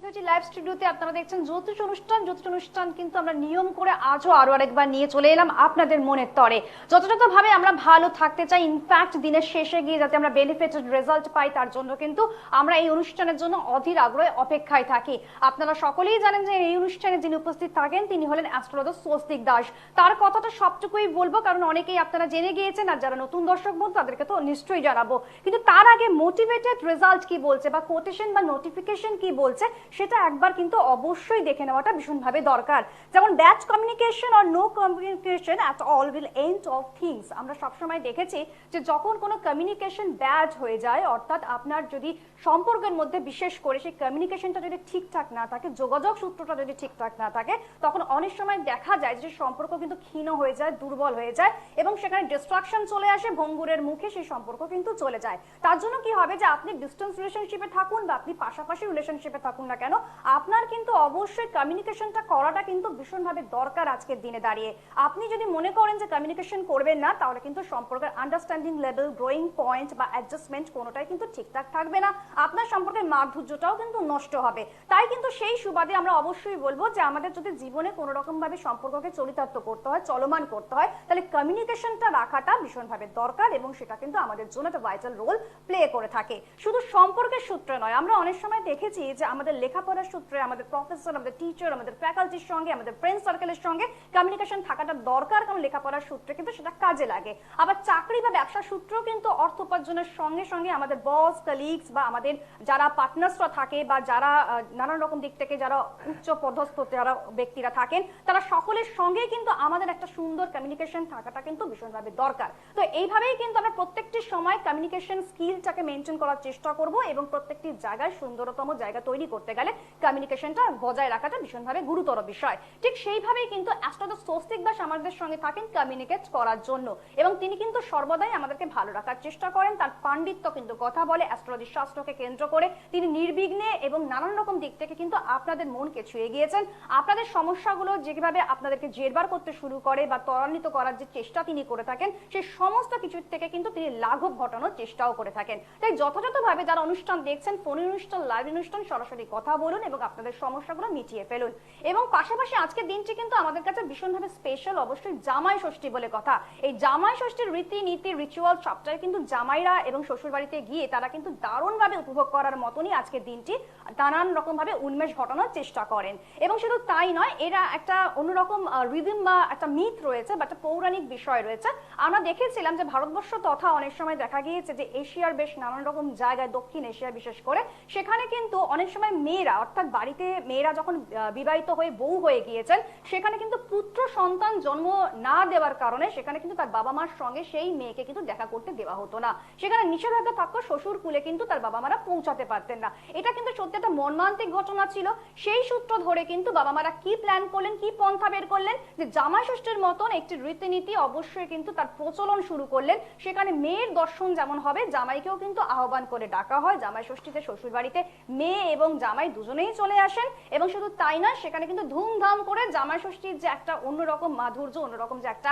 হয়েছি লাইভ স্টুডিওতে। আপনারা দেখছেন জ্যোতিষ অনুষ্ঠান কিন্তু আমরা নিয়ম করে আজও আরো আরেকবার নিয়ে চলে এলাম আপনাদের মনের তরে। যথাযথভাবে আমরা ভালো থাকতে চাই, ইনফ্যাক্ট দিনের শেষে গিয়ে যাতে আমরা বেনিফিটেড রেজাল্ট পাই, তার জন্য কিন্তু আমরা এই অনুষ্ঠানের জন্য অধীর আগ্রহে অপেক্ষায় থাকি। আপনারা সকলেই জানেন যে এই অনুষ্ঠানে যিনি উপস্থিত থাকেন তিনি হলেন অ্যাস্ট্রোলজার স্বস্তিক দাস। তার কথাটা সবটুকুই বলবো, কারণ অনেকেই আপনারা জেনে গিয়েছেন, আর যারা নতুন দর্শক বন্ধু তাদেরকে তো নিশ্চয়ই জানাবো। কিন্তু তার আগে মোটিভেটেড রেজাল্ট কি বলছে বা কোটেশন বা নোটিফিকেশন কি বলছে সেটা একবার কিন্তু অবশ্যই দেখে নেওয়াটা ভীষণভাবে দরকার। যেমন bad communication or no communication at all will end of things. আমরা সবসময় দেখেছি যে যখন কোনো কমিউনিকেশন ব্যাড হয়ে যায়, অর্থাৎ আপনার যদি সম্পর্কের মধ্যে বিশেষ করে সেই কমিউনিকেশনটা যদি ঠিকঠাক না থাকে, যোগাযোগ সূত্রটা যদি ঠিকঠাক না থাকে, তখন অনেক সময় দেখা যায় যে সম্পর্ক কিন্তু ক্ষীণ হয়ে যায়, দুর্বল হয়ে যায় এবং সেখানে ডিস্ট্রাকশন চলে আসে, ভঙ্গুরের মুখে সেই সম্পর্ক কিন্তু চলে যায়। তার জন্য কি হবে যে আপনি ডিস্টেন্স রিলেশনশিপে থাকুন বা আপনি পাশাপাশি রিলেশনশিপে থাকুন না কেন, আপনার কিন্তু অবশ্যই কমিউনিকেশনটা করাটা কিন্তু ভীষণভাবে দরকার আজকের দিনে দাঁড়িয়ে। আপনি যদি মনে করেন যে কমিউনিকেশন করবেন না, তাহলে কিন্তু সম্পর্কের আন্ডারস্ট্যান্ডিং লেভেল, গ্রোয়িং পয়েন্ট বা অ্যাডজাস্টমেন্ট কোনোটাই কিন্তু ঠিকঠাক থাকবে না, আপনার সম্পর্কের মাধুর্যটাও কিন্তু নষ্ট হবে। তাই কিন্তু সেই সুবাদে আমরা অবশ্যই বলবো যে আমাদের যদি জীবনে কোনো রকম ভাবে সম্পর্ককে চরিতার্থ করতে হয়, চলমান করতে হয়, তাহলে কমিউনিকেশনটা রাখাটা ভীষণভাবে দরকার এবং সেটা কিন্তু আমাদের জন্য একটা ভাইটাল রোল প্লে করে থাকে। শুধু সম্পর্কের সূত্রে নয়, আমরা অনেক সময় দেখেছি যে আমাদের লেখাপড়ার সূত্রে, আমাদের প্রফেসর, আমাদের টিচার, আমাদের ফ্যাকাল্টির সঙ্গে, আমাদের ফ্রেন্ড সার্কেলের সঙ্গে কমিউনিকেশন থাকাটা দরকার, কারণ লেখাপড়ার সূত্রে কিন্তু সেটা কাজে লাগে। আবার চাকরি বা ব্যবসার সূত্রেও কিন্তু অর্থ উপার্জনের সঙ্গে সঙ্গে আমাদের বস, কলিগস বা আমাদের যারা পার্টনার্সরা থাকে বা যারা নানান রকম দিক থেকে যারা উচ্চ পদস্থ যারা ব্যক্তিরা থাকেন, তারা সকলের সঙ্গে কিন্তু আমাদের একটা সুন্দর কমিউনিকেশন থাকাটা কিন্তু ভীষণভাবে দরকার। তো এইভাবেই কিন্তু আমরা প্রত্যেকটি সময় কমিউনিকেশন স্কিলটাকে মেনটেন করার চেষ্টা করব এবং প্রত্যেকটি জায়গায় সুন্দরতম জায়গা তৈরি করতে গেলে কমিউনিকেশনটা বজায় রাখাটা ভীষণভাবে গুরুতর বিষয়। ঠিক সেইভাবেই কিন্তু অ্যাস্ট্রোলজার স্বস্তিক দাস আমাদের সঙ্গে থাকেন কমিউনিকেট করার জন্য এবং তিনি কিন্তু সর্বদাই আমাদেরকে ভালো রাখার চেষ্টা করেন। তার পাণ্ডিত্য কিন্তু কথা বলে অ্যাস্ট্রোলজি শাস্ত্রকে কেন্দ্র করে, তিনি নির্বিঘ্নে এবং নানান রকম দিক থেকে কিন্তু আপনাদের মনকে ছুঁয়ে গিয়েছেন। আপনাদের সমস্যাগুলো যেভাবে আপনাদেরকে জেরবার করতে শুরু করে বা ত্বরান্বিত করার যে চেষ্টা তিনি করে থাকেন, সেই সমস্ত কিছুর থেকে কিন্তু তিনি লাঘব ঘটানোর চেষ্টাও করে থাকেন। তাই যথাযথভাবে যারা অনুষ্ঠান দেখছেন, ফোনের অনুষ্ঠান, লাইভ অনুষ্ঠান, সরাসরি কথা বলুন এবং আপনাদের সমস্যাগুলো মিটিয়ে ফেলুন। এবং পাশাপাশি আজকের দিনটি কিন্তু আমাদের কাছে ভীষণভাবে স্পেশাল, অবশ্যই জামাই ষষ্ঠী বলে কথা। এই জামাই ষষ্ঠীর রীতিনীতি, রিচুয়াল সবটাই কিন্তু জামাইরা এবং শ্বশুর বাড়িতে গিয়ে তারা কিন্তু দারুণভাবে উপভোগ করার মতনই আজকের দিনটি নানান রকম ভাবে উন্মেষ ঘটানোর চেষ্টা করেন। এবং শুধু তাই নয়, এরা একটা অন্যরকম রিদম বা একটা মিথ রয়েছে বা একটা পৌরাণিক বিষয় রয়েছে। আমরা দেখেছিলাম যে ভারতবর্ষ তথা অনেক সময় দেখা গিয়েছে যে এশিয়ার বেশ নানান রকম জায়গায়, দক্ষিণ এশিয়া বিশেষ করে, সেখানে কিন্তু অনেক সময় মেয়েরা, অর্থাৎ বাড়িতে মেয়েরা যখন বিবাহিত হয়ে বউ হয়ে গিয়েছেন, সেখানে কিন্তু পুত্র সন্তান জন্ম না দেওয়ার কারণে সেখানে কিন্তু তার বাবা মার সঙ্গে সেই মেয়েকে কিন্তু দেখা করতে দেওয়া হতো না। সেখানে নিষেধাজ্ঞা থাকতো, শ্বশুর কুলে কিন্তু তার বাবা মারা পৌঁছাতে পারতেন না। এটা কিন্তু সত্যি একটা মর্মান্তিক ঘটনা ছিল। সেই সূত্র ধরে কিন্তু বাবা মারা কি প্ল্যান করলেন, কি পন্থা বের করলেন যে জামাই ষষ্ঠীর মতন একটি রীতিনীতি অবশ্যই কিন্তু তার প্রচলন শুরু করলেন। সেখানে মেয়ের দর্শন যেমন হবে, জামাইকেও কিন্তু আহ্বান করে ডাকা হয়। জামাই ষষ্ঠীতে শ্বশুর বাড়িতে মেয়ে এবং জামাই দুজনেই চলে আসেন এবং শুধু তাই নয়, সেখানে কিন্তু ধুমধাম করে জামাই ষষ্ঠীর যে একটা অন্যরকম মাধুর্য, অন্যরকম যে একটা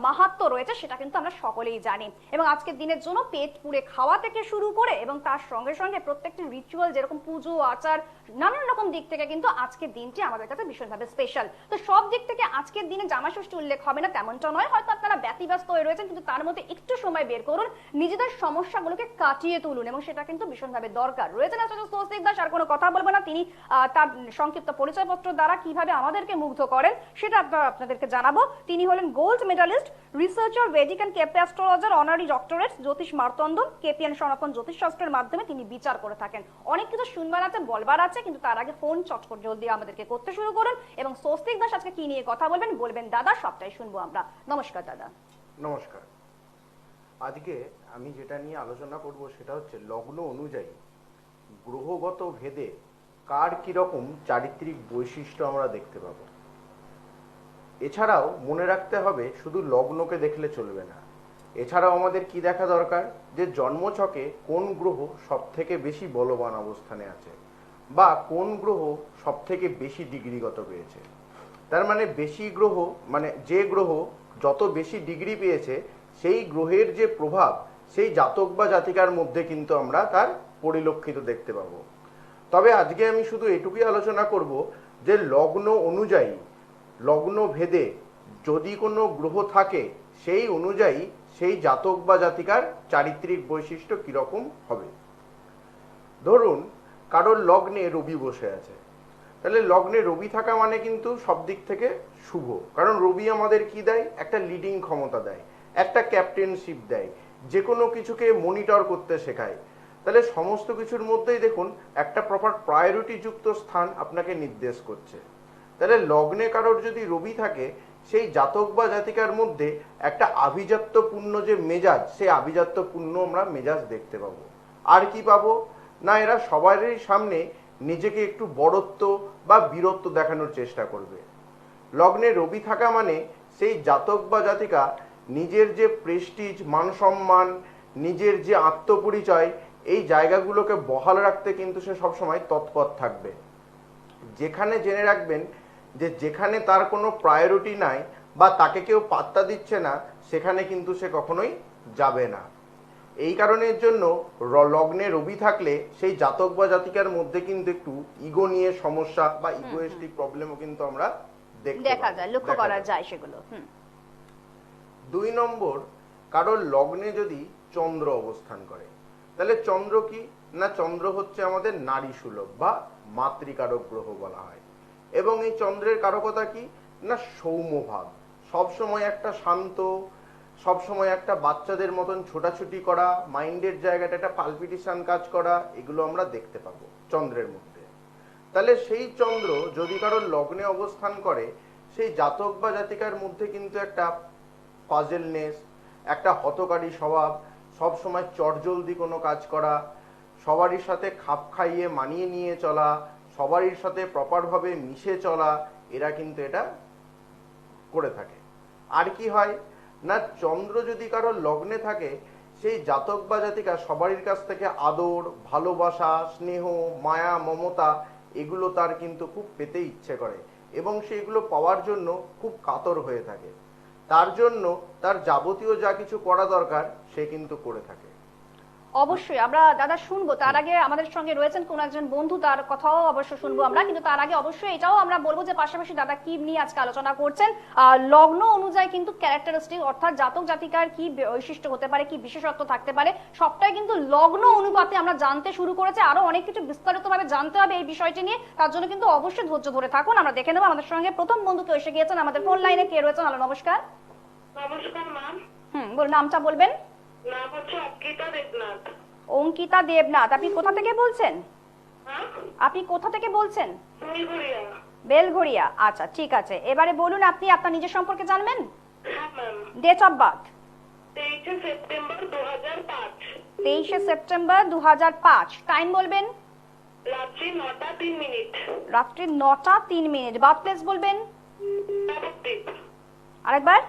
মাহাত্ম্য রয়েছে, সেটা কিন্তু আমরা সকলেই জানি। এবং আজকের দিনের জন্য পেট পুড়ে খাওয়া থেকে শুরু করে এবং তার সঙ্গে সঙ্গে প্রত্যেকটি রিচুয়াল, যেরকম পুজো আচার, নানান রকম দিক থেকে কিন্তু আজকের দিনটি আমাদের কাছে ভীষণভাবে স্পেশাল। তো সব দিক থেকে আজকের দিনে জামাই ষষ্ঠী উল্লেখ হবে না তেমনটা নয়, হয়তো আপনারা ব্যতিব্যস্ত হয়ে রয়েছেন, কিন্তু তার মধ্যে একটু সময় বের করুন, নিজেদের সমস্যাগুলোকে কাটিয়ে তুলুন এবং সেটা কিন্তু ভীষণভাবে দরকার রয়েছে। অ্যাস্ট্রোলজার স্বস্তিক দাস আর কোনো কথা বলবো না, তিনি তার সংক্ষিপ্ত পরিচয়পত্র দ্বারা কিভাবে আমাদেরকে মুগ্ধ করেন সেটা আপনাদেরকে জানাবো। তিনি হলেন gold medallist, researcher, Vedic and KP astrologer, honorary doctorate, Jyotish Martanda, KPN সনাতন জ্যোতিষ শাস্ত্রের মাধ্যমে তিনি বিচার করে থাকেন। অনেক কিছু শুনবার আছে, বলবার আছে, কিন্তু তার আগে ফোন চটপট জলদি আমাদেরকে করতে শুরু করুন এবং স্বস্তিক দাস আজকে কি নিয়ে কথা বলবেন বলবেন দাদা, সবটাই শুনবো আমরা। নমস্কার দাদা। নমস্কার। আজকে আমি যেটা নিয়ে আলোচনা করব সেটা হচ্ছে লগ্ন অনুযায়ী গ্রহগত ভেদে কার কিরকম চারিত্রিক বৈশিষ্ট্য আমরা দেখতে পাবো। এছাড়াও মনে রাখতে হবে শুধু লগ্নকে দেখলে চলবে না, এছাড়াও আমাদের কি দেখা দরকার যে জন্মছকে কোন গ্রহ সব থেকে বেশি বলবান অবস্থানে আছে বা কোন গ্রহ সব থেকে বেশি ডিগ্রিগত পেয়েছে। তার মানে বেশি গ্রহ মানে যে গ্রহ যত বেশি ডিগ্রি পেয়েছে সেই গ্রহের যে প্রভাব সেই জাতক বা জাতিকার মধ্যে কিন্তু আমরা তার পরিলক্ষিত দেখতে পাবো। তবে আজকে আমি শুধু এটুকুই আলোচনা করব যে লগ্ন অনুযায়ী, লগ্ন ভেদে যদি কোনো গ্রহ থাকে সেই অনুযায়ী সেই জাতক বা জাতিকার চারিত্রিক বৈশিষ্ট্য কিরকম হবে। ধরুন কারোর লগ্নে রবি বসে আছে, তাহলে লগ্নে রবি থাকা মানে কিন্তু সব দিক থেকে শুভ, কারণ রবি আমাদের কি দেয়, একটা লিডিং ক্ষমতা দেয়, একটা ক্যাপ্টেনশিপ দেয়, যে কোনো কিছুকে মনিটর করতে শেখায়। তাহলে সমস্ত কিছুর মধ্যেই দেখুন একটা প্রপার প্রায়োরিটি যুক্ত স্থান আপনাকে নির্দেশ করছে। তাহলে লগ্নে কারোর যদি রবি থাকে, সেই জাতক বা জাতিকার মধ্যে একটা আভিজাত্যপূর্ণ যে মেজাজ, সেই আভিজাত্যপূর্ণ আমরা মেজাজ দেখতে পাবো। আর কি পাবো না, এরা সবারই সামনে নিজেকে একটু বড়ত্ব বা বীরত্ব দেখানোর চেষ্টা করবে। লগ্নে রবি থাকা মানে সেই জাতক বা জাতিকা নিজের যে প্রেস্টিজ, মান সম্মান, নিজের যে আত্মপরিচয়, এই জায়গাগুলোকে বহাল রাখতে কিন্তু সে সবসময় তৎপর থাকবে। যেখানে জেনে রাখবেন যে যেখানে তার কোনো প্রায়োরিটি নাই বা তাকে কেউ পাত্তা দিচ্ছে না, সেখানে কিন্তু সে কখনোই যাবে না। এই কারণের জন্য লগ্নে রবি থাকলে সেই জাতক বা জাতিকার মধ্যে কিন্তু একটু ইগো নিয়ে সমস্যা বা ইগোয়েস্টিক প্রবলেমও কিন্তু আমরা দেখা যায়, লক্ষ্য করা যায় সেগুলো। 2 নম্বর, কারোর লগ্নে যদি চন্দ্র অবস্থান করে, তাহলে চন্দ্র কি না, চন্দ্র হচ্ছে আমাদের নারী সুলভ বা মাতৃকারক গ্রহ বলা হয়। এবং এই চন্দ্রের কারকতা কি না, সৌম্যভাব, সবসময় একটা শান্ত, সবসময় একটা বাচ্চাদের মতন ছোটাছুটি করা, মাইন্ডের জায়গাটা একটা পালপিটেশন কাজ করা, এগুলো আমরা দেখতে পাবো চন্দ্রের মধ্যে। তাহলে সেই চন্দ্র যদি কারোর লগ্নে অবস্থান করে, সেই জাতক বা জাতিকার মধ্যে কিন্তু একটা পাজেলনেস, একটা হতকারী স্বভাব, সবসময় চটজলদি কোনো কাজ করা, সবারই সাথে খাপ খাইয়ে মানিয়ে নিয়ে চলা, সবারই সাথে প্রপারভাবে মিশে চলা, এরা কিন্তু এটা করে থাকে। আর কি হয় না, চন্দ্র যদি কারোর লগ্নে থাকে, সেই জাতক বা জাতিকা সবারই কাছ থেকে আদর, ভালোবাসা, স্নেহ, মায়া, মমতা, এগুলো তার কিন্তু খুব পেতে ইচ্ছে করে এবং সেগুলো পাওয়ার জন্য খুব কাতর হয়ে থাকে। তার জন্য তার যাবতীয় যা কিছু করা দরকার সে কিন্তু করে থাকে। অবশ্যই আমরা দাদা শুনবো, তার আগে আমাদের সঙ্গে রয়েছেন কোন একজন বন্ধু, তার কথাও অবশ্য শুনবো আমরা, কিন্তু তার আগে অবশ্যই এটাও আমরা বলবো যে পাশাপাশি দাদা কি নিয়ে আজকে আলোচনা করছেন। লগ্ন অনুযায়ী কিন্তু ক্যারেক্টারিস্টিক, অর্থাৎ জাতক জাতিকার কি বৈশিষ্ট্য হতে পারে, কি বিশেষত্ব থাকতে পারে, সবটাই কিন্তু লগ্ন অনুপাতে আমরা জানতে শুরু করেছি। আরো অনেক কিছু বিস্তারিতভাবে জানতে হবে এই বিষয়টি নিয়ে, তার জন্য কিন্তু অবশ্যই ধৈর্য ধরে থাকুন। আমরা দেখে নেবো আমাদের সঙ্গে প্রথম বন্ধুকে এসে গিয়েছেন আমাদের ফোন লাইনে। কে রয়েছেন? হ্যালো, নমস্কার। নমস্কার ম্যাম। বলুন, নামটা বলবেন। নাম হচ্ছে অঙ্কিতা দেবনাথ। অঙ্কিতা দেবনাথ, আপনি কোথা থেকে বলছেন? হ্যাঁ, আপনি কোথা থেকে বলছেন? বেলঘরিয়া। বেলঘরিয়া, আচ্ছা ঠিক আছে। এবারে বলুন, আপনি আপনার নিজের সম্পর্কে জানবেন। হ্যাঁ ma'am. Date of birth? 23 September 2005। 23 September 2005। Time বলবেন? রাত্রি 9টা 3 মিনিট। রাত্রি 9টা 3 মিনিট। বার্থ প্লেস বলবেন? নবদ্বীপ। আরেকবার?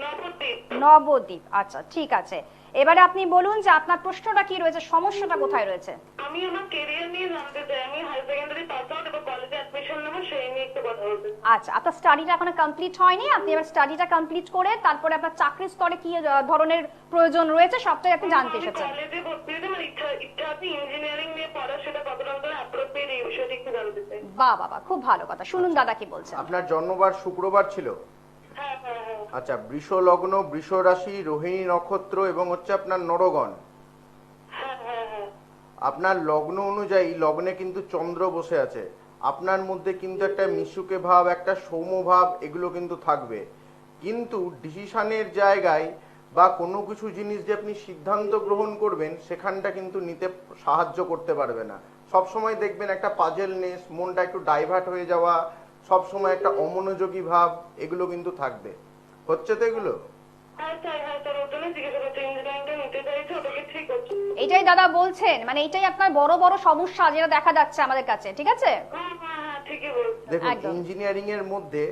নবদ্বীপ। নবদ্বীপ, আচ্ছা ঠিক আছে। এবারে আপনি বলুন যে আপনার প্রশ্নটা কি রয়েছে, সমস্যাটা কোথায় রয়েছে? আমি আমার ক্যারিয়ার নিয়ে জানতে চাই। আমি হাই সেকেন্ডারি পাস আউট এবং কলেজে অ্যাডমিশন নেব, সেই নিয়ে একটু কথা বলতে। আচ্ছা, আপনার স্টাডিটা এখনো কমপ্লিট হয়নি, আপনি এবার স্টাডিটা কমপ্লিট করে তারপরে আপনার চাকরির স্তরে কি ধরনের প্রয়োজন রয়েছে সবটাই আপনি জানতে এসেছেন। কলেজে ভর্তি হতে আমার ইচ্ছা আছে ইঞ্জিনিয়ারিং নিয়ে পড়া, সেটা কতটা অ্যাপ্রোপ্রিয়েট এই বিষয়টা একটু জানতে চাই। বাহ বাহ, খুব ভালো কথা। শুনুন দাদা কি বলছেন। আপনার জন্মবার শুক্রবার ছিল? হ্যাঁ হ্যাঁ হ্যাঁ। আচ্ছা, বৃষ লগ্ন, বৃষ রাশি, রোহিণী নক্ষত্র এবং হচ্ছে আপনার নরগণ। হ্যাঁ হ্যাঁ হ্যাঁ। আপনার লগ্ন অনুযায়ী লগ্নে কিন্তু চন্দ্র বসে আছে। আপনার মধ্যে কিন্তু একটা মিশুকে ভাব, একটা সৌম্য ভাব, এগুলো কিন্তু থাকবে। কিন্তু ডিসিশনের জায়গায় বা কোনো কিছু জিনিস যে আপনি সিদ্ধান্ত গ্রহণ করবেন, সেখানটা কিন্তু নিতে সাহায্য করতে পারবে না। সবসময় দেখবেন একটা পাজেলনেস, মনটা একটু ডাইভার্ট হয়ে যাওয়া, সবসময় একটা অমনোযোগী ভাব, এগুলো কিন্তু থাকবে। হচ্ছে তো এগুলো? হ্যাঁ স্যার, হ্যাঁ স্যার, ওর জন্য জিজ্ঞাসা করছি। ইঞ্জিনিয়ারিংটা নিতে চাইছে, ওটাকে ঠিক হচ্ছে। এটাই দাদা বলছেন, মানে এটাই আপনার বড় বড় সমস্যা যেটা দেখা যাচ্ছে আমাদের কাছে, ঠিক আছে? হ্যাঁ হ্যাঁ হ্যাঁ, ঠিকই বলছেন। দেখুন, একদম। ইঞ্জিনিয়ারিং এর মধ্যে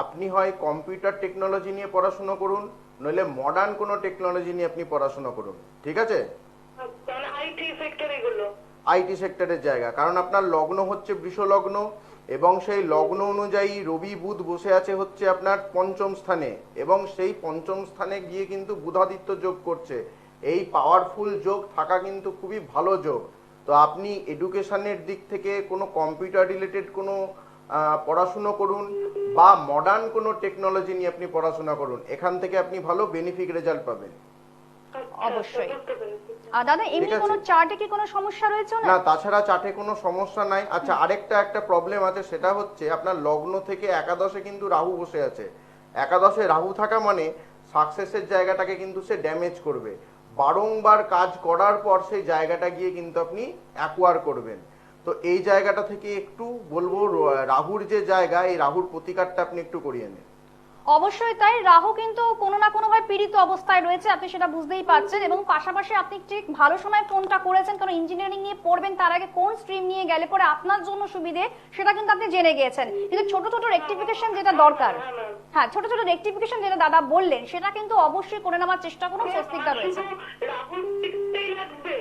আপনি হয় কম্পিউটার টেকনোলজি নিয়ে পড়াশোনা করুন, নইলে মডার্ন কোনো টেকনোলজি নিয়ে আপনি পড়াশোনা করুন, ঠিক আছে? মানে আইটি সেক্টর এগুলো। আইটি সেক্টরের জায়গা, কারণ আপনার লগ্ন হচ্ছে বৃষ লগ্ন এবং সেই লগ্ন অনুযায়ী রবি বুধ বসে আছে হচ্ছে আপনার পঞ্চম স্থানে, এবং সেই পঞ্চম স্থানে গিয়ে কিন্তু বুধাদিত্য যোগ করছে। এই পাওয়ারফুল যোগ থাকা কিন্তু খুবই ভালো যোগ। তো আপনি এডুকেশনের দিক থেকে কোনো কম্পিউটার রিলেটেড কোনো পড়াশুনো করুন বা মডার্ন কোনো টেকনোলজি নিয়ে আপনি পড়াশোনা করুন, এখান থেকে আপনি ভালো বেনিফিট রেজাল্ট পাবেন। অবশ্যই। বুঝতে পেরেছি। আর দাদা এমনি আছে। কোনো চার্টে কি কোনো সমস্যা রয়েছে না, না? তাছাড়া চাটে কোনো সমস্যা নাই। আচ্ছা, একটা প্রবলেম আছে, সেটা হচ্ছে আপনার লগ্ন থেকে একাদশে কিন্তু রাহু বসে আছে। একাদশে রাহু থাকা মানে সাকসেসের জায়গাটাকে কিন্তু সে ড্যামেজ করবে। বারংবার কাজ করার পর সেই জায়গাটা গিয়ে কিন্তু আপনি অ্যাকোয়ার করবেন। তো এই জায়গাটা থেকে একটু বলবো, রাহুর যে জায়গা, এই রাহুর প্রতিকারটা আপনি একটু করিয়ে নেন। অবশ্যই তাই, রাহু কিন্তু কোনো না কোনো ভাবে পীড়িত অবস্থায় রয়েছে, আপনি সেটা বুঝতেই পারছেন। এবং পাশাপাশি আপনি ঠিক ভালো সময় ফোনটা করেছেন, কারণ ইঞ্জিনিয়ারিং নিয়ে পড়বেন, তার আগে কোন স্ট্রিম নিয়ে গেলে পরে আপনার জন্য সুবিধে সেটা কিন্তু আপনি জেনে গিয়েছেন। কিন্তু ছোট ছোট রেকটিফিকেশন যেটা দরকার, হ্যাঁ ছোট ছোট রেকটিফিকেশন যেটা দাদা বললেন, সেটা কিন্তু অবশ্যই করে নেওয়ার চেষ্টা করুন, স্বস্তিকটা রয়েছে। রাহুল দিকটাই লাগবে।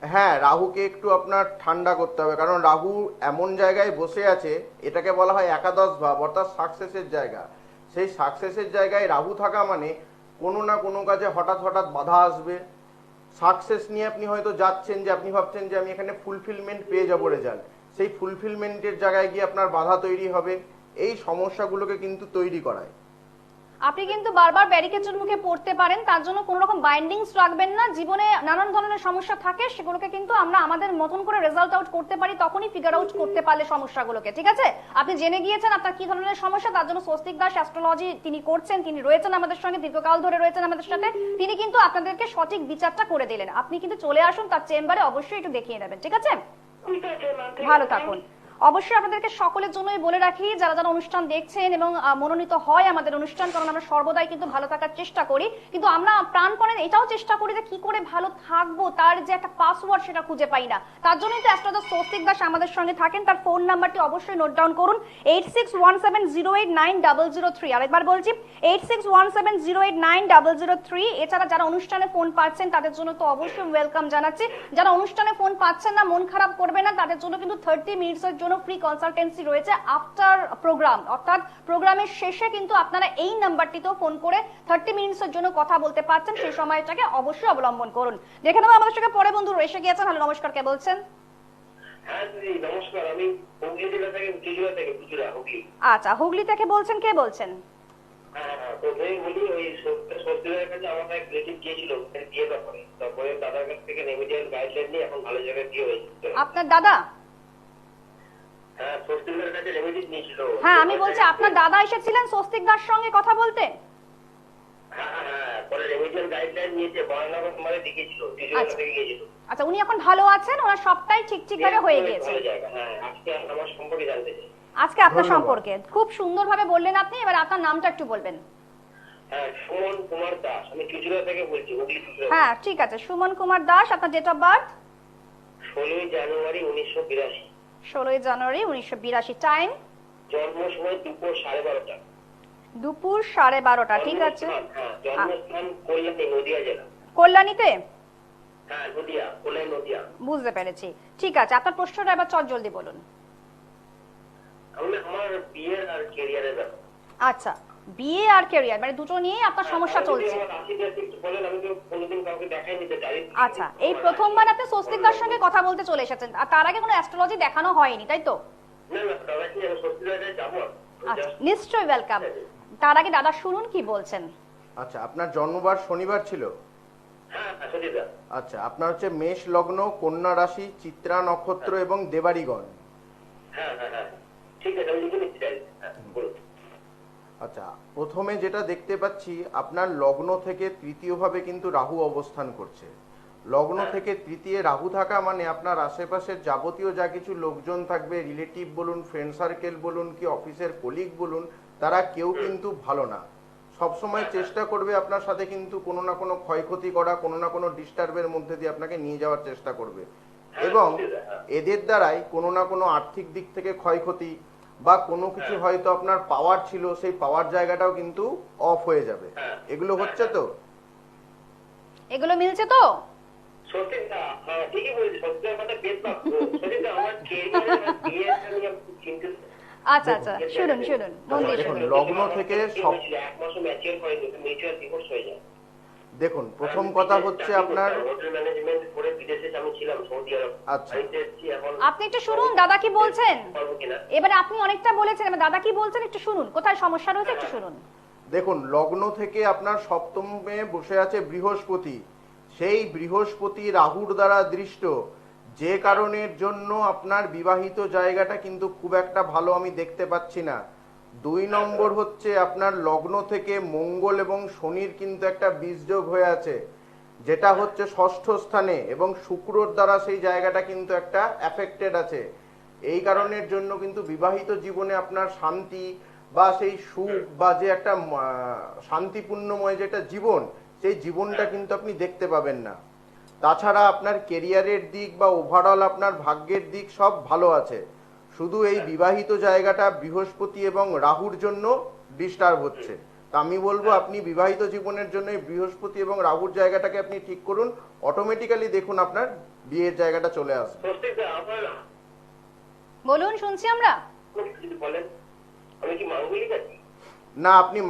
হ্যাঁ, রাহুকে একটু আপনার ঠান্ডা করতে হবে, কারণ রাহু এমন জায়গায় বসে আছে, এটাকে বলা হয় একাদশ ভাব, অর্থাৎ সাকসেসের জায়গা। সেই সাকসেসের জায়গায় রাহু থাকা মানে কোনো না কোনো কাজে হঠাৎ হঠাৎ বাধা আসবে। সাকসেস নিয়ে আপনি হয়তো যাচ্ছেন, যে আপনি ভাবছেন যে আমি এখানে ফুলফিলমেন্ট পেয়ে যাবো রেজাল্ট, সেই ফুলফিলমেন্টের জায়গায় গিয়ে আপনার বাধা তৈরি হবে। এই সমস্যাগুলোকে কিন্তু তৈরি করায়। আপনি কিন্তু বারবার ব্যারিকেডের মুখে পড়তে পারেন, তার জন্য কোনো রকম বাইন্ডিংস রাখবেন না। জীবনে নানান ধরনের সমস্যা থাকে, সেগুলোকে কিন্তু আমরা আমাদের মতন করে রেজাল্ট আউট করতে পারি, তখনই ফিগার আউট করতে পারলে সমস্যাগুলোকে। ঠিক আছে, আপনি জেনে গিয়েছেন আপনার কি ধরনের সমস্যা, তার জন্য স্বস্তিক দাস অ্যাস্ট্রোলজি তিনি করছেন, তিনি রয়েছেন আমাদের সঙ্গে, দীর্ঘকাল ধরে রয়েছেন আমাদের সাথে, তিনি কিন্তু আপনাদেরকে সঠিক বিচারটা করে দিলেন। আপনি কিন্তু চলে আসুন তার চেম্বারে, অবশ্যই একটু দেখিয়ে নেবেন। ঠিক আছে, ঠিক আছে ম্যাম, ঠিক ভালো আছে। থাকুন। অবশ্যই আপনাদেরকে সকলের জন্যই বলে রাখি, যারা যারা অনুষ্ঠান দেখছেন এবং মনোনীত হয় আমাদের অনুষ্ঠান, কারণ আমরা সর্বদাই কিন্তু ভালো থাকার চেষ্টা করি, কিন্তু আমরা প্রাণপণে এটাও চেষ্টা করি যে কি করে ভালো থাকবো, তার যে একটা পাসওয়ার্ড সেটা খুঁজে পাই না। তার জন্যই তো অ্যাস্ট্রোলজার স্বস্তিক দাস আমাদের সঙ্গে থাকেন। তার ফোন নাম্বারটি অবশ্যই নোট ডাউন করুন, 8617089003। আরেকবার বলছি, 8617089003। এছাড়া যারা অনুষ্ঠানে ফোন পাচ্ছেন তাদের জন্য তো অবশ্যই ওয়েলকাম জানাচ্ছি। যারা অনুষ্ঠানে ফোন পাচ্ছেন না, মন খারাপ করবে না, তাদের জন্য কিন্তু 30 মিনিটসের জন্য ফ্রি কনসালটেন্সি রয়েছে আফটার প্রোগ্রাম, অর্থাৎ প্রোগ্রামের শেষে কিন্তু আপনারা এই নাম্বারটিতেও ফোন করে 30 মিনিটসের জন্য কথা বলতে পারছেন। সেই সময়টাকে অবশ্যই অবলম্বন করুন। দেখে নেবো আমাদের সঙ্গে পরে বন্ধু এসে গিয়েছেন। হ্যালো, নমস্কার, কে বলছেন? হ্যাঁ দিদি নমস্কার, আমি হুগলি জেলা থেকে চুচুড়া হুগলি। আচ্ছা, হুগলি থেকে বলছেন, কে বলছেন? হ্যাঁ হ্যাঁ, প্রথমেই বলি ওই স্বস্তিদার কাছে আমার এক রিলেটিভ গিয়েছিল বিয়ে ব্যাপারে, তারপরে দাদার কাছ থেকে রেমিডিয়াল গাইডলাইন নিয়ে এখন ভালো জায়গায় বিয়ে হয়েছে। আপনার দাদা? হ্যাঁ, স্বস্তিদার কাছে রেমিডি নিয়েছিল। হ্যাঁ, আমি বলছি আপনার দাদা এসেছিলেন স্বস্তিক দাস সঙ্গে কথা বলতে? হ্যাঁ হ্যাঁ, পরে রেমিডিয়াল গাইডলাইন নিয়েছে, বয়নগর মানে দেখিয়েছিল, চুচুড়া আচ্ছা। থেকে গিয়েছিল। আচ্ছা, উনি এখন ভালো আছেন, ওনার সবটাই ঠিক ভাবে হয়ে গিয়েছে। ভালো জায়গা। হ্যাঁ, আজকে আমার সম্পর্কে জানতে চাই। আজকে আপনার ধন্যবাদ। সম্পর্কে খুব সুন্দরভাবে বললেন আপনি, এবার আপনার নামটা একটু বলবেন। হ্যাঁ, সুমন কুমার দাস, আমি চুচুড়া থেকে বলছি, হুগলি চুচুড়া। হ্যাঁ ঠিক আছে, সুমন কুমার দাস, আপনার date of birth? 16 January 1982। 16 January 1982। Time? জন্ম সময় দুপুর 12:30। দুপুর 12:30। ঠিক আছে, হ্যাঁ, জন্মস্থান কল্যাণী, নদিয়া জেলা। কল্যাণীতে? হ্যাঁ, নদিয়া, কল্যাণ নদিয়া। বুঝতে পেরেছি। ঠিক আছে, আপনার প্রশ্নটা এবার জলদি বলুন। আমার বিয়ের আর ক্যারিয়ারের ব্যাপার। আচ্ছা, বিয়ে আর ক্যারিয়ার মানে দুটো নিয়ে আপনার সমস্যা চলছে। আমার রাশিটা একটু বলেন, আমি তো কোনোদিন কাউকে দেখাইনি তো জানি। আচ্ছা, এই প্রথমবার আপনি স্বস্তিক দার সঙ্গে কথা বলতে চলে এসেছেন, আর তার আগে কোনো অ্যাস্ট্রোলজি দেখানো হয়নি, তাই তো? না না, দাদা কি আমি সত্যি জায়গায় যাবো। আচ্ছা, নিশ্চয়ই ওয়েলকাম। তার আগে দাদা শুনুন কি বলছেন। আচ্ছা, আপনার জন্মবার শনিবার ছিল? হ্যাঁ হ্যাঁ, সত্যি দা। আচ্ছা, আপনার হচ্ছে মেষ লগ্ন, কন্যা রাশি, চিত্রা নক্ষত্র এবং দেবাড়িগণ। হ্যাঁ হ্যাঁ হ্যাঁ, ঠিক আছে, আমি লিখে নিচ্ছি। হ্যাঁ, বলুন। আচ্ছা, প্রথমে যেটা দেখতে পাচ্ছি, আপনার লগ্ন থেকে তৃতীয় ভাবে কিন্তু রাহু অবস্থান করছে। লগ্ন থেকে তৃতীয় রাহু থাকা মানে আপনার আশেপাশের যাবতীয় যা কিছু লোকজন থাকবে, রিলেটিভ বলুন, ফ্রেন্ড সার্কেল বলুন, কি অফিসের কলিগ বলুন, তারা কেউ কিন্তু ভালো না। সবসময় চেষ্টা করবে আপনার সাথে কিন্তু কোনো না কোনো ক্ষয়ক্ষতি করা, কোনো না কোনো ডিস্টার্বের মধ্যে দিয়ে আপনাকে নিয়ে যাওয়ার চেষ্টা করবে, এবং এদের দ্বারাই কোনো না কোনো আর্থিক দিক থেকে ক্ষয়ক্ষতি বা কোনো কিছু হয়তো আপনার পাওয়ার ছিল, সেই পাওয়ার জায়গাটাও কিন্তু অফ হয়ে যাবে। এগুলো হচ্ছে তো? এগুলো মিলছে তো? সত্যি দা, হ্যাঁ ঠিকই বলছি, সত্যি কথা বেশ না। সত্যি দা, আমার ক্যারিয়ার আর বিয়ের নিয়ে খুব চিন্তিত। আচ্ছা আচ্ছা, শুনুন মন দিয়ে দেখুন, শুনুন। লগ্ন থেকে সব এক মাসও ম্যাচিওর হয়নি, মিউচুয়াল ডিভোর্স হয়ে যায়। দেখুন, প্রথম কথা হচ্ছে আপনার হোটেল ম্যানেজমেন্ট করে বিদেশে আমি ছিলাম, সৌদি আরব। আচ্ছা। বাড়িতে এসেছি এখন। আপনি একটু শুনুন দাদা কি বলছেন। পারবো কিনা? এবারে আপনি অনেকটা বলেছেন, এবার দাদা কি বলছেন একটু শুনুন, কোথায় সমস্যা রয়েছে একটু শুনুন। দেখুন, লগ্ন থেকে আপনার সপ্তমে বসে আছে বৃহস্পতি। সেই বৃহস্পতি রাহুর দ্বারা দৃষ্ট, যে কারণের জন্য আপনার বিবাহিত জায়গাটা কিন্তু খুব একটা ভালো আমি দেখতে পাচ্ছি না। 2 নম্বর হচ্ছে আপনার লগ্ন থেকে মঙ্গল এবং শনির কিন্তু একটা বীজযোগ হয়ে আছে, যেটা হচ্ছে ষষ্ঠ স্থানে, এবং শুক্রর দ্বারা সেই জায়গাটা কিন্তু একটা অ্যাফেক্টেড আছে। এই কারণের জন্য কিন্তু বিবাহিত জীবনে আপনার শান্তি বা সেই সুখ বা যে একটা শান্তিপূর্ণময় যে একটা জীবন, সেই জীবনটা কিন্তু আপনি দেখতে পাবেন না। তাছাড়া আপনার কেরিয়ারের দিক বা ওভারঅল আপনার ভাগ্যের দিক সব ভালো আছে, শুধু এই বিবাহিত জায়গাটা বৃহস্পতি এবং রাহুর জন্য ডিস্টার্ব হচ্ছে। তা আমি বলবো আপনি বিবাহিত জীবনের জন্য এই বৃহস্পতি এবং রাহুর জায়গাটাকে আপনি ঠিক করুন, অটোমেটিক্যালি দেখুন আপনার বিয়ের জায়গাটা চলে আসবে। স্বস্তিকদা, আপনার বলুন, শুনছি আমরা। যদি বলেন, আমি কি মাঙ্গলিক আছি? না, আপনি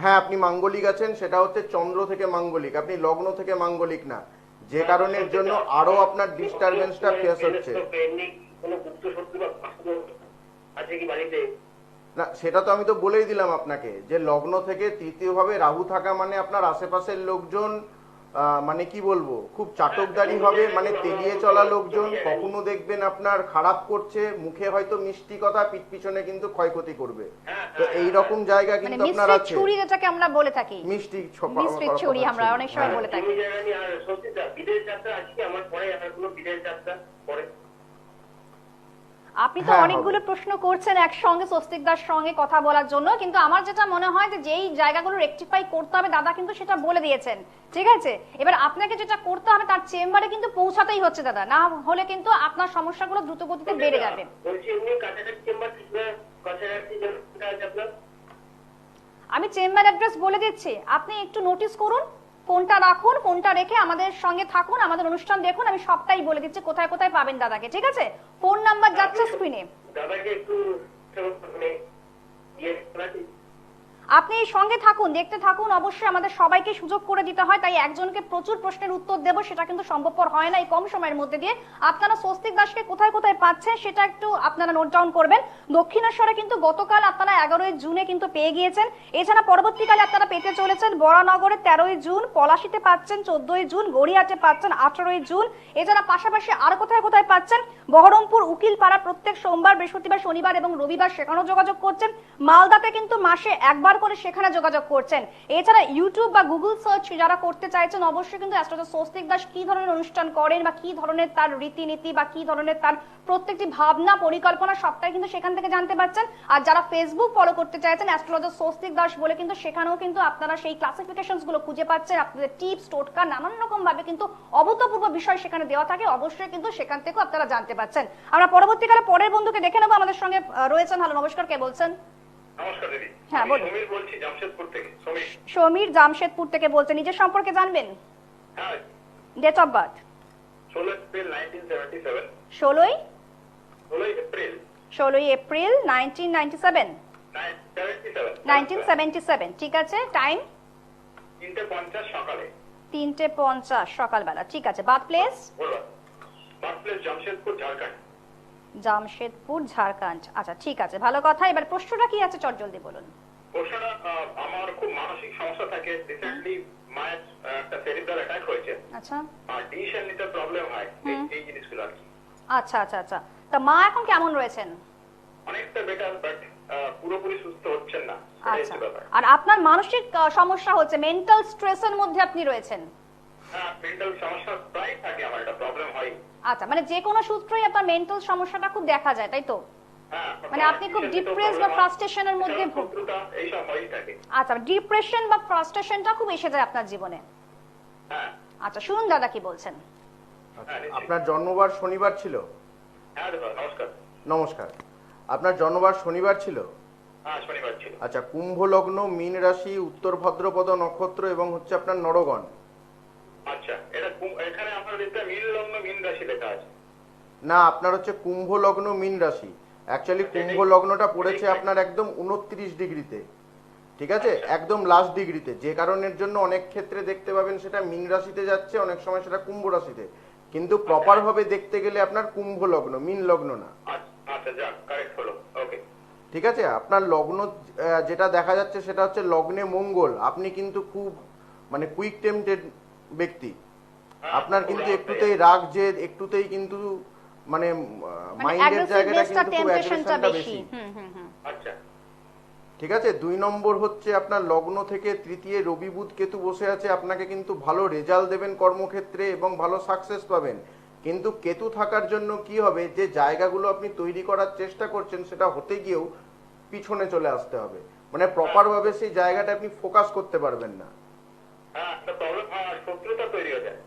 হ্যাঁ আপনি মাঙ্গলিক আছেন, সেটা হচ্ছে চন্দ্র থেকে মাঙ্গলিক, আপনি লগ্ন থেকে মাঙ্গলিক না, যে কারণের জন্য আরো আপনার ডিস্টারবেন্সটা ফেস হচ্ছে। এমনি কোনো গুপ্ত শত্রু বা বাস্তু আছে কি বাড়িতে? না, সেটা তো আমি তো বলেই দিলাম আপনাকে, যে লগ্ন থেকে তৃতীয় ভাবে রাহু থাকা মানে আপনার আশেপাশের লোকজন মানে কি বলবো, খুব চাটকদারি হবে, মানে তেলিয়ে চলা লোকজন, কখনো দেখবেন আপনার খারাপ করছে, মুখে হয়তো মিষ্টি কথা, পিঠ পিছনে কিন্তু ক্ষয়ক্ষতি করবে। তো এই রকম জায়গা মানে কিন্তু আপনার মিস্ত্রির আছে। ছুরি যেটাকে আমরা বলে থাকি, মিষ্টি মিস্ত্রির ছুরি আমরা অনেক সময় বলে থাকি। এই জায়গা নিয়ে আর স্বস্তিকদা, বিদেশ যাত্রা আছে কি আমার পরে? আমার কোনো বিদেশ যাত্রা পরে? আপনি তো হ্যাঁ, অনেকগুলো হবে। প্রশ্ন করছেন একসঙ্গে স্বস্তিকদার সঙ্গে কথা বলার জন্য, কিন্তু আমার যেটা মনে হয় যে যেই জায়গাগুলো রেকটিফাই করতে হবে দাদা কিন্তু সেটা বলে দিয়েছেন, ঠিক আছে? এবার আপনাকে যেটা করতে হবে তার চেম্বারে কিন্তু পৌঁছাতেই হচ্ছে দাদা, না হলে কিন্তু আপনার সমস্যাগুলো দ্রুত গতিতে বেড়ে যাবে। বলছি এমনি কাছাকাছি চেম্বার কাছাকাছি যেটা আছে আপনার? আমি চেম্বার অ্যাড্রেস বলে দিচ্ছি, আপনি একটু নোটিস করুন, ফোনটা রাখুন, ফোনটা রেখে আমাদের সঙ্গে থাকুন, আমাদের অনুষ্ঠান দেখুন, আমি সবটাই বলে দিচ্ছি কোথায় কোথায় পাবেন দাদাকে, ঠিক আছে? ফোন নাম্বার যাচ্ছে স্ক্রিনে, দাদাকে একটু মানে ইয়ে করাচ্ছি। আপনি এই সঙ্গে থাকুন, দেখতে থাকুন। অবশ্যই আমাদের সবাইকে সুযোগ করে দিতে হয়, তাই একজনকে প্রচুর প্রশ্নের উত্তর দেব সেটা কিন্তু সম্ভবপর হয় না এই কম সময়ের মধ্যে দিয়ে। আপনারা স্বস্তিক দাসকে কোথায় কোথায় পাচ্ছেন সেটা একটু আপনারা নোট ডাউন করবেন। দক্ষিণেশ্বরে কিন্তু গতকাল আপনারা 11ই জুনে কিন্তু পেয়ে গিয়েছেন, এছাড়া পরবর্তীকালে আপনারা পেতে চলেছেন বরানগরে 13ই জুন, পলাশিতে পাচ্ছেন 14ই জুন, গড়িয়াহাটে পাচ্ছেন 18ই জুন, এছাড়া পাশাপাশি আর কোথায় কোথায় পাচ্ছেন বহরমপুর উকিলপাড়া প্রত্যেক সোমবার, বৃহস্পতিবার, শনিবার এবং রবিবার সেখানেও যোগাযোগ করছেন। মালদাতে কিন্তু মাসে একবার করে সেখানে যোগাযোগ করছেন। এছাড়া ইউটিউব বা গুগল সার্চ যারা করতে চাইছেন অবশ্যই কিন্তু অ্যাস্ট্রোলজার স্বস্তিক দাস কি ধরনের অনুষ্ঠান করেন বা কি ধরনের তার রীতিনীতি বা কি ধরনের তার প্রত্যেকটি ভাবনা পরিকল্পনা সবটাই কিন্তু সেখান থেকে জানতে পারছেন। আর যারা ফেসবুক ফলো করতে চাইছেন অ্যাস্ট্রোলজার স্বস্তিক দাস বলে কিন্তু সেখানেও কিন্তু আপনারা সেই ক্লাসিফিকেশনস গুলো খুঁজে পাচ্ছেন, আপনাদের টিপস টোটকা নানান রকম ভাবে কিন্তু অভূতপূর্ব বিষয় সেখানে দেওয়া থাকে, অবশ্যই কিন্তু সেখান থেকেও আপনারা জানতে পাচ্ছেন। আমরা পরবর্তীকালে পরের বন্ধুকে দেখে নেবো, আমাদের সঙ্গে রয়েছেন। হ্যালো, নমস্কার, কে বলছেন? নমস্কার দিদি। হ্যাঁ, বলুন। সমীর বলছি জামশেদপুর থেকে। সমীর জামশেদপুর থেকে বলছেন, নিজের সম্পর্কে জানবেন? হ্যাঁ, ডেট অফ বার্থ 16 এপ্রিল 1977। 16ই 16 এপ্রিল 1997। 1977, ঠিক আছে। টাইম 3:50 সকালে। 3:50 সকালবেলা, ঠিক আছে। Birth place? Birth place Jamshedpur, Jharkhand. Jamshedpur, Jharkhand, আচ্ছা ঠিক আছে, ভালো কথা। এবার প্রশ্নটা কি আছে চট জলদি বলুন। প্রশ্নটা, আমার খুব মানসিক সমস্যা থাকে। রিসেন্টলি মায়ের একটা সেরিব্রাল অ্যাটাক হয়েছে, আচ্ছা আর ডিসিশন নিতে প্রবলেম হয়, এই জিনিসগুলো আর কি। আচ্ছা আচ্ছা আচ্ছা, তা মা এখন কেমন রয়েছেন? অনেকটা বেটার, বাট পুরোপুরি সুস্থ হচ্ছেন না। আচ্ছা, আর আপনার মানসিক সমস্যা হচ্ছে, মেন্টাল স্ট্রেসের মধ্যে আপনি রয়েছেন? হ্যাঁ, মেন্টাল সমস্যা প্রায় থাকে, আমার একটা প্রবলেম হয়। আচ্ছা, মানে যে কোনো সূত্রেই আপনার মেন্টাল সমস্যাটা খুব দেখা যায়, তাই তো? হ্যাঁ, মানে আপনি খুব ডিপ্রেস বা ফ্রাস্ট্রেশনের মধ্যে এইসব হয়েই থাকে। আচ্ছা, ডিপ্রেশন বা ফ্রাস্ট্রেশনটা খুব এসে যায় আপনার জীবনে। হ্যাঁ। আচ্ছা, শুনুন দাদা কি বলছেন। আপনার জন্মবার শনিবার ছিল? হ্যাঁ দাদা, নমস্কার। নমস্কার। আপনার জন্মবার শনিবার ছিল? হ্যাঁ, শনিবার ছিল। আচ্ছা, কুম্ভ লগ্ন, মীন রাশি, উত্তর ভাদ্রপদ নক্ষত্র এবং হচ্ছে আপনার নরগণ। আচ্ছা, এখানে আপনার মীন লগ্ন মীন রাশি লেখা আছে। না, আপনার হচ্ছে কুম্ভ লগ্ন মীন রাশি। অ্যাকচুয়ালি কুম্ভ লগ্নটা পড়েছে আপনার একদম 29 ডিগ্রিতে, ঠিক আছে, একদম লাস্ট ডিগ্রিতে, যে কারণের জন্য অনেক ক্ষেত্রে দেখতে পাবেন সেটা মীন রাশিতে যাচ্ছে, অনেক সময় সেটা কুম্ভ রাশিতে, কিন্তু প্রপার ভাবে দেখতে গেলে আপনার কুম্ভ লগ্ন, মীন লগ্ন না। আচ্ছা যাক, কারেক্ট হলো। ওকে, ঠিক আছে, আপনার লগ্ন যেটা দেখা যাচ্ছে সেটা হচ্ছে লগ্নে মঙ্গল, আপনি কিন্তু খুব মানে কুইক টেম্পটেড ব্যক্তি, আপনার কিন্তু একটুতেই রাগ জেদ, একটুতেই কিন্তু মানে মাইন্ডের জায়গাটা কিন্তু খুব অ্যাগ্রেশনটা বেশি। আচ্ছা ঠিক আছে, 2 নম্বর হচ্ছে আপনার লগ্ন থেকে তৃতীয় রবি বুধ কেতু বসে আছে, আপনাকে কিন্তু ভালো রেজাল্ট দেবেন কর্মক্ষেত্রে এবং ভালো সাকসেস পাবেন, কিন্তু কেতু থাকার জন্য কি হবে, যে জায়গাগুলো আপনি তৈরি করার চেষ্টা করছেন সেটা হতে গিয়েও পিছনে চলে আসতে হবে, মানে প্রপার ভাবে সেই জায়গাটা আপনি ফোকাস করতে পারবেন না। হ্যাঁ, একটা প্রবলেম, শত্রুতা তৈরি হয়ে যায়।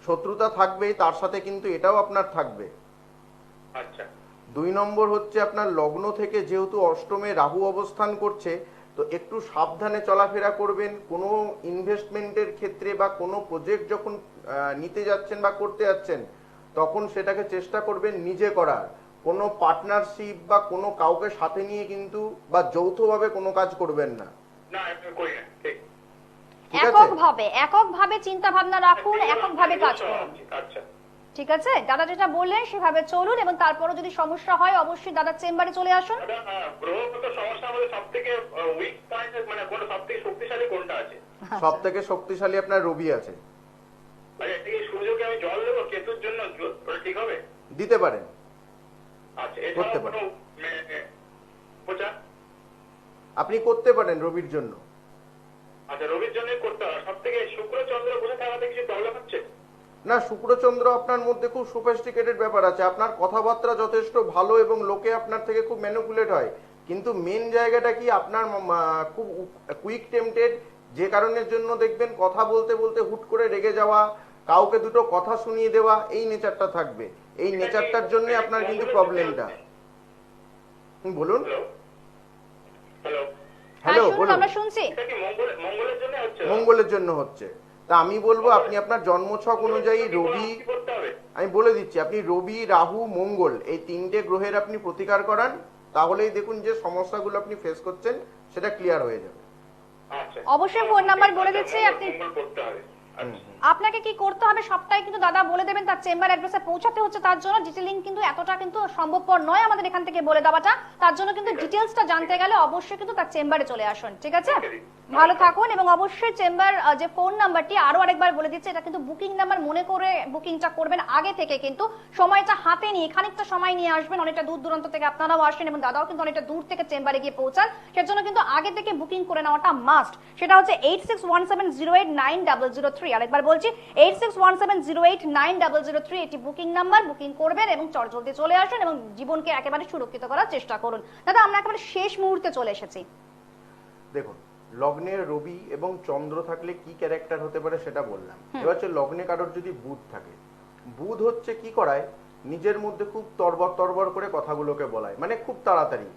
শত্রুতা থাকবেই, তার সাথে কিন্তু এটাও আপনার থাকবে। আচ্ছা 2 নম্বর হচ্ছে আপনার লগ্ন থেকে যেহেতু অষ্টমে রাহু অবস্থান করছে, তো একটু সাবধানে চলাফেরা করবেন, কোনো ইনভেস্টমেন্টের ক্ষেত্রে বা কোনো প্রজেক্ট যখন নিতে যাচ্ছেন বা করতে যাচ্ছেন তখন সেটাকে চেষ্টা করবেন নিজে করার, কোনো পার্টনারশিপ বা কোনো কাউকে সাথে নিয়ে কিন্তু বা যৌথভাবে কোনো কাজ করবেন না। না, আমি করি না, ঠিক ঠিক আছে, এককভাবে চিন্তা ভাবনা রাখুন, এককভাবে কাজ করুন। আচ্ছা ঠিক আছে, দাদা যেটা বললেন সেভাবে চলুন, এবং তারপরে যদি সমস্যা হয় অবশ্যই দাদার চেম্বারে চলে আসুন। গ্রহগত সমস্যার মধ্যে সব থেকে উইক পয়েন্ট মানে কোন সব থেকে শক্তিশালী কোনটা আছে? সব থেকে শক্তিশালী আপনার রবি আছে। আচ্ছা, ঠিক আছে, সূর্যকে আমি জল দেবো কেতুর জন্য, ওটা ঠিক হবে? দিতে পারেন, আচ্ছা, করতে এছাড়া পারেন, কোনো প্রচার? আপনি করতে পারেন রবির জন্য। আচ্ছা, রবির জন্যই করতে হবে। সব থেকে শুক্র চন্দ্র বসে থাকাতে কিছু প্রবলেম হচ্ছে? না, শুক্রচন্দ্র আপনার মধ্যে খুব সোফিস্টিকেটেড ব্যাপার আছে, আপনার কথাবার্তা যথেষ্ট ভালো এবং লোকে আপনার থেকে খুব ম্যানিপুলেট হয়, কিন্তু মেন জায়গাটা কি আপনার খুব কুইক টেম্পটেড, যে কারণের জন্য দেখবেন কথা বলতে বলতে হুট করে রেগে যাওয়া, কাউকে দুটো কথা শুনিয়ে দেওয়া, এই নেচারটা থাকবে, এই নেচারটার জন্য আপনার কিন্তু প্রবলেমটা। বলুন। হ্যালো হ্যালো, বলুন। আমরা শুনছি। এটা কি মঙ্গলের জন্য হচ্ছে? মঙ্গলের জন্য হচ্ছে, তা আমি বলবো আপনি আপনার জন্মছক অনুযায়ী রবি, কি করতে হবে? আমি বলে দিচ্ছি, আপনি রবি রাহু মঙ্গল এই 3টে গ্রহের আপনি প্রতিকার করান, তাহলেই দেখুন যে সমস্যাগুলো আপনি ফেস করছেন সেটা ক্লিয়ার হয়ে যাবে। আচ্ছা, অবশ্যই ফোন নাম্বার বলে দিচ্ছি, আপনি মঙ্গল করতে হবে। আচ্ছা আপনাকে কি করতে হবে সবটাই কিন্তু দাদা বলে দেবেন, তার চেম্বার অ্যাড্রেসে পৌঁছাতে হচ্ছে, তার জন্য ডিটেইলিং কিন্তু এতটা কিন্তু সম্ভবপর নয় আমাদের এখান থেকে বলে দেওয়াটা, তার জন্য কিন্তু ডিটেইলসটা জানতে গেলে অবশ্যই কিন্তু তার চেম্বারে চলে আসুন। ঠিক আছে, ভালো থাকুন, এবং অবশ্যই চেম্বার যে ফোন নাম্বারটি আরো আরেকবার বলে দিচ্ছে, এটা কিন্তু বুকিং নাম্বার মনে করে বুকিংটা করবেন আগে থেকে, কিন্তু সময়টা হাতে নিয়ে খানিকটা সময় নিয়ে আসবেন, অনেকটা দূর দূরান্ত থেকে আপনারাও আসেন এবং দাদাও কিন্তু অনেকটা দূর থেকে চেম্বারে গিয়ে পৌঁছান, সেজন্য কিন্তু আগে থেকে বুকিং করে নেওয়াটা মাস্ট। সেটা হচ্ছে 8617089003, আরেকবার বলছি 8617089003, এটি বুকিং নাম্বার, বুকিং করবেন এবং চটজলদি চলে আসুন এবং জীবনকে একেবারে সুরক্ষিত করার চেষ্টা করুন। দাদা আমরা একেবারে শেষ মুহূর্তে চলে এসেছি। দেখুন, লগ্নে রবি এবং চন্দ্র থাকলে কি ক্যারেক্টার হতে পারে সেটা বললাম, এবার হচ্ছে লগ্নে কারোর যদি বুধ থাকে, বুধ হচ্ছে কি করায়, নিজের মধ্যে খুব তরবর তরবর করে কথাগুলোকে বলায়, মানে খুব তাড়াতাড়ি,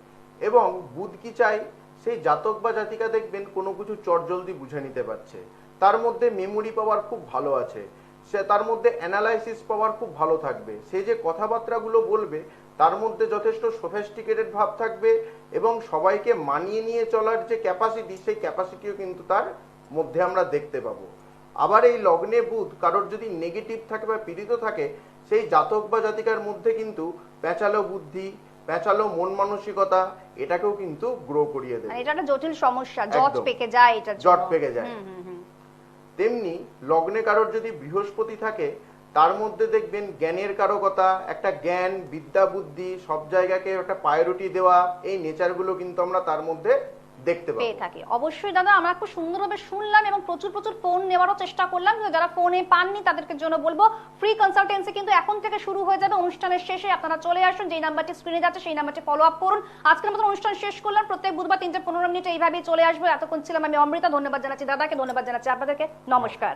এবং বুধ কি চাই, সেই জাতক বা জাতিকা দেখবেন কোনো কিছু চটজলদি বুঝে নিতে পারছে, তার মধ্যে মেমোরি পাওয়ার খুব ভালো আছে, সে তার মধ্যে অ্যানালাইসিস পাওয়ার খুব ভালো থাকবে, সে যে কথাবার্তাগুলো বলবে তার মধ্যে যথেষ্ট সোফিস্টিকেটেড ভাব থাকবে, এবং সবাইকে মানিয়ে নিয়ে চলার যে ক্যাপাসিটি, সেই ক্যাপাসিটিও কিন্তু তার মধ্যে আমরা দেখতে পাবো। আবার এই লগ্নে বুধ কারোর যদি নেগেটিভ থাকে বা পীড়িত থাকে, সেই জাতক বা জাতিকার মধ্যে কিন্তু প্যাঁচালো বুদ্ধি, প্যাঁচালো মন মানসিকতা, এটাকেও কিন্তু গ্রো করিয়ে দেবে, এটা একটা জটিল সমস্যা, জট একদম। পেকে যায়, এটা জট পেকে যায়। তেমনি লগ্নে কারোর যদি বৃহস্পতি থাকে, তার মধ্যে দেখবেন জ্ঞানের কারকতা, একটা জ্ঞান বিদ্যা বুদ্ধি সব জায়গাকে একটা প্রায়োরিটি দেওয়া, এই নেচারগুলো কিন্তু আমরা তার মধ্যে দেখতে পেয়ে পাবো। থাকি। অবশ্যই দাদা আমরা খুব সুন্দরভাবে শুনলাম এবং প্রচুর প্রচুর ফোন নেওয়ারও চেষ্টা করলাম, কিন্তু যারা ফোনে পাননি তাদেরকে জন্য বলবো ফ্রি কনসালটেন্সি কিন্তু এখন থেকে শুরু হয়ে যাবে অনুষ্ঠানের শেষে, আপনারা চলে আসুন, যেই নাম্বারটি স্ক্রিনে যাচ্ছে সেই নাম্বারটি ফলো আপ করুন। আজকের মতো অনুষ্ঠান শেষ করলাম, প্রত্যেক বুধবার 3:15 এইভাবেই চলে আসবো। এতক্ষণ ছিলাম আমি অমৃতা, ধন্যবাদ জানাচ্ছি দাদাকে, ধন্যবাদ জানাচ্ছি আপনাদেরকে, নমস্কার।